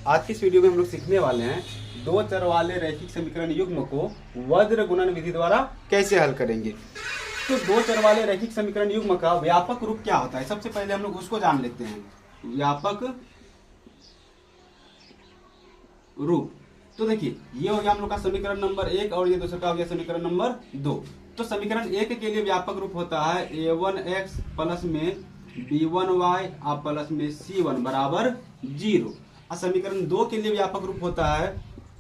आज की इस वीडियो में हम लोग सीखने वाले हैं दो चर वाले रैखिक समीकरण युग्म को वज्र गुणन विधि द्वारा कैसे हल करेंगे। तो दो चर वाले रैखिक समीकरण युग्म का व्यापक रूप क्या होता है, सबसे पहले हम लोग उसको जान लेते हैं। व्यापक रूप, तो देखिए ये हो गया हम लोग का समीकरण नंबर 1 और ये दूसरा का हो गया समीकरण नंबर 2। तो समीकरण 1 के लिए व्यापक रूप होता है a1x प्लस में b1y प्लस में c1 बराबर 0। और समीकरण 2 के लिए व्यापक रूप होता है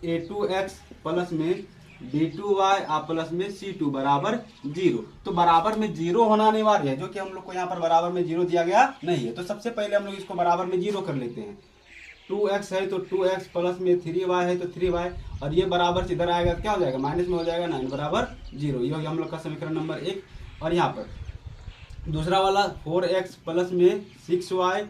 a2x प्लस में b2y प्लस में c2 बराबर 0। तो बराबर में 0 होना अनिवार्य है, जो कि हम लोग को यहाँ पर बराबर में 0 दिया गया नहीं है। तो सबसे पहले हम लोग इसको बराबर में 0 कर लेते हैं। 2x है तो 2x प्लस में 3y है तो 3y, और ये बराबर से इधर आएगा तो क्या हो जाएगा, माइनस में हो जाएगा 9 बराबर 0। ये हो गया हम लोग का समीकरण नंबर 1। और यहाँ पर दूसरा वाला 4x प्लस में 6y,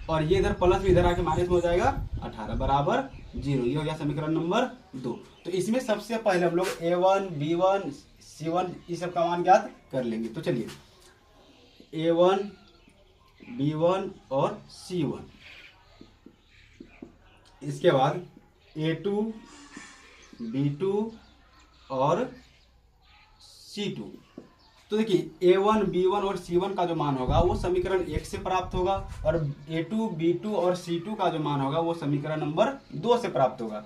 और ये इधर प्लस में इधर आके माइनस में हो जाएगा 18 बराबर 0। ये हो गया समीकरण नंबर 2। तो इसमें सबसे पहले हम लोग a1 b1 c1 इस सब का मान ज्ञात कर लेंगे। तो चलिए a1 b1 और c1, इसके बाद a2 b2 और c2। तो देखिए a1 b1 और c1 का जो मान होगा वो समीकरण 1 से प्राप्त होगा, और a2 b2 और c2 का जो मान होगा वो समीकरण नंबर 2 से प्राप्त होगा।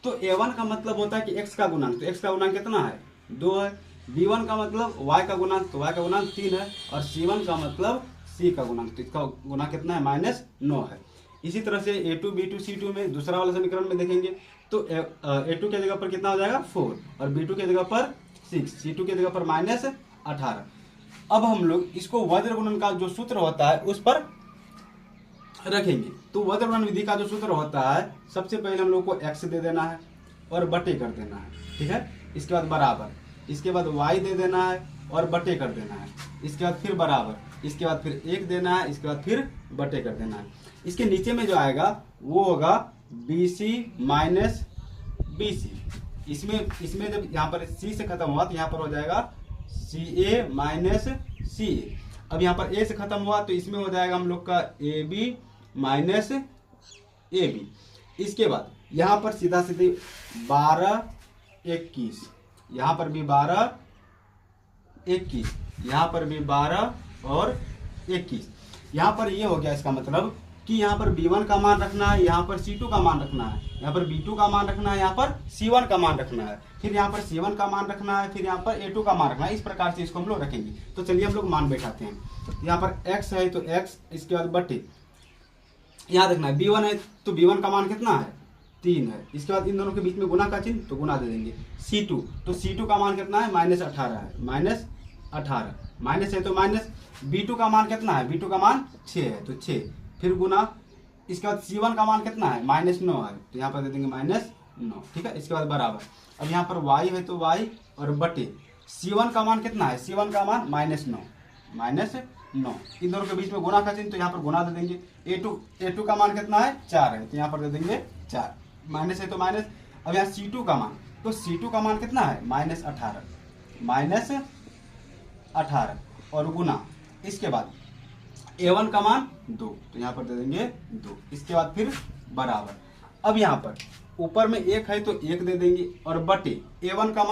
तो a1 का मतलब होता है कि x का गुणांक, तो x का गुणांक कितना है, 2 है। b1 का मतलब y का गुणांक, तो y का गुणांक 3 है। और c1 का मतलब c का गुणांक, तो इसका गुणांक कितना है, -9 है। इसी तरह से a2 b2 c2 में दूसरा वाला समीकरण में देखेंगे तो a2 के जगह पर कितना हो जाएगा 4, और b2 के जगह पर 6, c2 के जगह पर -18। अब हम लोग इसको वज्र गुणन का जो सूत्र होता है उस पर रखेंगे। तो वज्र गुणन विधि का जो सूत्र होता है, सबसे पहले हम लोग को x दे देना है और बटे कर देना है, ठीक है। इसके बाद बराबर, इसके बाद y दे देना है और बटे कर देना है, इसके बाद फिर बराबर, इसके बाद फिर 1 देना है, इसके बाद फिर बटे कर देना है। इसके नीचे में जो आएगा वो होगा BC माइनस BC। इसमें जब यहाँ पर C से खत्म हुआ तो यहाँ पर हो जाएगा CA माइनस CA। अब यहाँ पर A से खत्म हुआ तो इसमें हो जाएगा हम लोग का AB माइनस AB। इसके बाद यहाँ पर सीधा सीधे 12 21, यहाँ पर भी 12 21, यहाँ पर भी 12 और 21। यहाँ पर ये हो गया, इसका मतलब कि यहाँ पर b1 का मान रखना है, यहाँ पर c2 का मान रखना है, यहाँ पर b2 का मान रखना है, यहाँ पर c1 का मान रखना है, फिर यहाँ पर c1 का मान रखना है, फिर यहाँ पर a2 का मान रखना है। इस प्रकार से इसको हम लोग रखेंगे। तो चलिए हम लोग मान बैठाते हैं। यहाँ पर x है तो x, इसके बाद बटे, यहाँ देखना है b1 है तो b1 का मान कितना है, 3 है। इसके बाद इन दोनों के बीच में गुना का चिन्ह, तो गुना दे देंगे। c2, तो c2 का मान कितना है, -18 है, -18, माइनस है तो माइनस। b2 का मान कितना है, b2 का मान 6 है तो 6, फिर गुना। इसके बाद c1 का मान कितना है, -9 है, तो यहाँ पर दे देंगे -9, ठीक है। इसके बाद बराबर, अब यहाँ पर y है तो y और बटे c1 का मान कितना है, c1 का मान -9, इन दोनों के बीच में गुना का चिन्ह, तो यहाँ पर गुना दे देंगे। a2 का मान कितना है, 4 है, तो यहाँ पर दे देंगे 4, माइनस है तो माइनस। अब यहाँ c2 का मान, तो c2 का मान कितना है, -18 और गुना। इसके बाद a1 का मान 2, तो यहाँ पर दे देंगे 2। इसके बाद फिर बराबर, अब यहाँ पर ऊपर में 1 है तो 1 दे देंगे, और बटे a1 का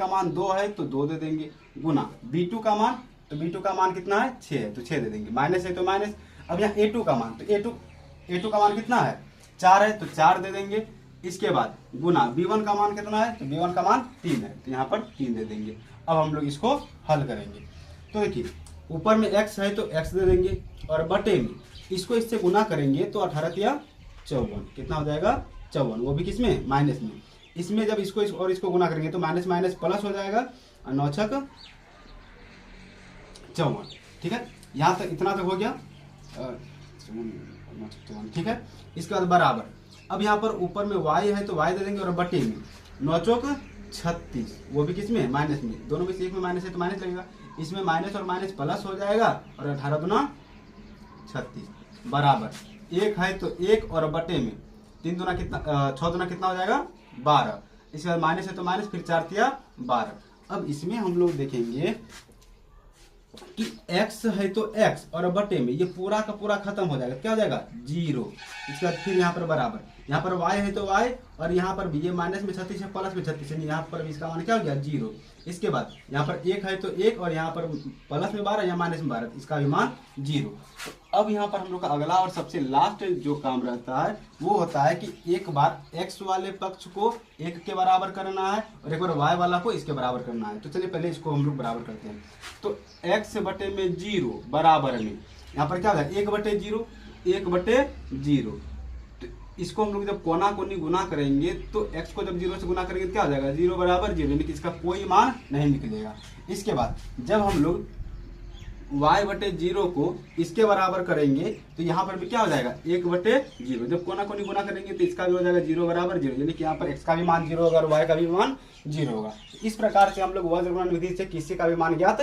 मान 2 है तो 2 दे देंगे, गुना b2 का मान, तो b2 का मान कितना है, 6 है तो 6 दे देंगे, माइनस है तो माइनस। अब यहाँ a2 का मान, तो a2 का मान कितना है, 4 है तो 4 दे देंगे। इसके बाद गुना b1 का मान कितना है, तो b1 का मान 3 है, तो यहाँ पर 3 दे देंगे। अब हम लोग इसको हल करेंगे। तो देखिए ऊपर में x है तो x दे देंगे, और बटे में इसको इससे गुना करेंगे तो 18 या 54, कितना हो जाएगा 54, वो भी किसमें, माइनस में। इसमें जब इसको और इसको गुना करेंगे तो माइनस माइनस प्लस हो जाएगा, और 9 छक 54, ठीक है। यहाँ तक इतना तक हो गया, 54, ठीक है। इसके बाद बराबर, अब यहाँ पर ऊपर में y है तो y दे देंगे, और बटे में 9 चौक 36, वो भी किसमें, माइनस में। दोनों में से एक में माइनस है तो माइनस लगेगा, इसमें माइनस और माइनस प्लस हो जाएगा, और 18 दूना 36 बराबर 1 है तो 1, और बटे में 3 दूना कितना, 6 दूना कितना हो जाएगा 12। इसके बाद माइनस है तो माइनस, फिर 4 तिया 12। अब इसमें हम लोग देखेंगे कि x है तो x और बटे में ये पूरा का पूरा खत्म हो जाएगा, क्या हो जाएगा 0। इसके बाद फिर यहाँ पर बराबर, यहाँ पर y है तो y और यहाँ पर भी ये माइनस में 36 है प्लस में 36 है, यहाँ पर भी इसका मान क्या हो गया 0। इसके बाद यहाँ पर 1 है तो 1 और यहाँ पर प्लस में 12 या माइनस में 12, इसका भी मान 0। तो अब यहाँ पर हम लोग का अगला और सबसे लास्ट जो काम रहता है वो होता है कि एक बार x वाले पक्ष को 1 के बराबर करना है और एक बार y वाला को इसके बराबर करना है। तो चलिए पहले इसको हम लोग बराबर करते हैं। तो x बटे में 0 बराबर में यहाँ पर क्या होगा 1/0, 1/0। तो इसको हम लोग जब कोना कोनी गुना करेंगे तो x को जब 0 से गुना करेंगे तो क्या हो जाएगा 0 बराबर 0, यानी कि इसका कोई मान नहीं निकलेगा। इसके बाद जब हम लोग y/0 को इसके बराबर करेंगे तो यहाँ पर भी क्या हो जाएगा 1/0। जब कोना कोनी गुना करेंगे तो इसका भी हो जाएगा 0 बराबर 0, यानी कि यहाँ पर x का भी मान 0 होगा और y का भी मान 0 होगा। इस प्रकार से हम लोग वज्र गुणन विधि से किसी का भी मान ज्ञात